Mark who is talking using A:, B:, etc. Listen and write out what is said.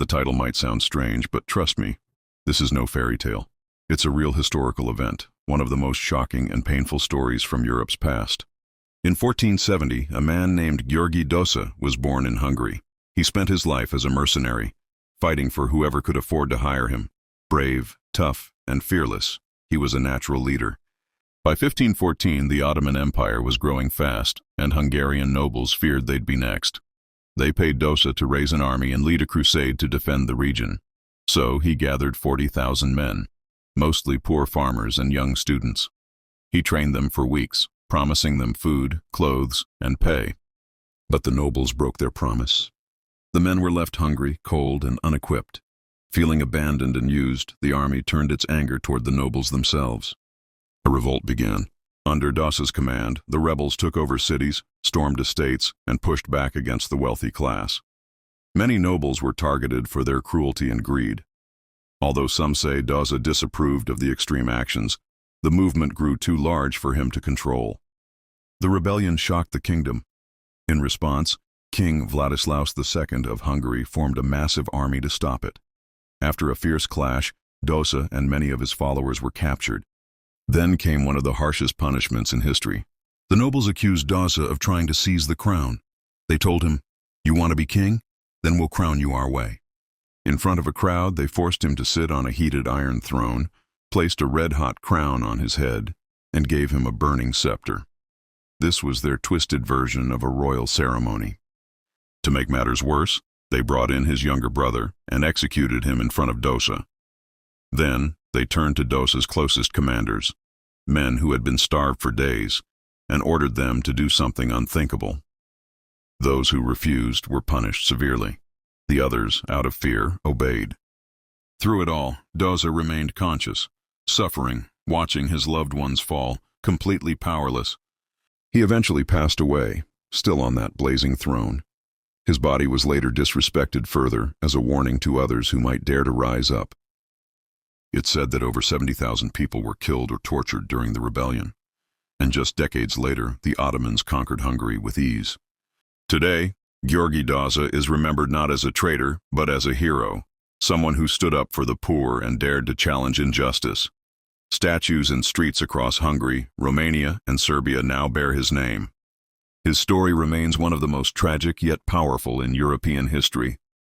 A: The title might sound strange, but trust me, this is no fairy tale. It's a real historical event, one of the most shocking and painful stories from Europe's past. In 1470, a man named György Dosa was born in Hungary. He spent his life as a mercenary, fighting for whoever could afford to hire him. Brave, tough, and fearless, he was a natural leader. By 1514, the Ottoman Empire was growing fast, and Hungarian nobles feared they'd be next. They paid Dosa to raise an army and lead a crusade to defend the region. So he gathered 40,000 men, mostly poor farmers and young students. He trained them for weeks, promising them food, clothes, and pay. But the nobles broke their promise. The men were left hungry, cold, and unequipped. Feeling abandoned and used, the army turned its anger toward the nobles themselves. A revolt began. Under Dosa's command, the rebels took over cities, stormed estates, and pushed back against the wealthy class. Many nobles were targeted for their cruelty and greed. Although some say Dosa disapproved of the extreme actions, the movement grew too large for him to control. The rebellion shocked the kingdom. In response, King Vladislaus II of Hungary formed a massive army to stop it. After a fierce clash, Dosa and many of his followers were captured. Then came one of the harshest punishments in history. The nobles accused Dosa of trying to seize the crown. They told him, "You want to be king? Then we'll crown you our way." In front of a crowd, they forced him to sit on a heated iron throne, placed a red-hot crown on his head, and gave him a burning scepter. This was their twisted version of a royal ceremony. To make matters worse, they brought in his younger brother and executed him in front of Dosa. Then, they turned to Dosa's closest commanders, men who had been starved for days, and ordered them to do something unthinkable. Those who refused were punished severely. The others, out of fear, obeyed. Through it all, Dosa remained conscious, suffering, watching his loved ones fall, completely powerless. He eventually passed away, still on that blazing throne. His body was later disrespected further as a warning to others who might dare to rise up. It's said that over 70,000 people were killed or tortured during the rebellion, and just decades later, the Ottomans conquered Hungary with ease. Today, György Dosa is remembered not as a traitor, but as a hero, someone who stood up for the poor and dared to challenge injustice. Statues and streets across Hungary, Romania, and Serbia now bear his name. His story remains one of the most tragic yet powerful in European history,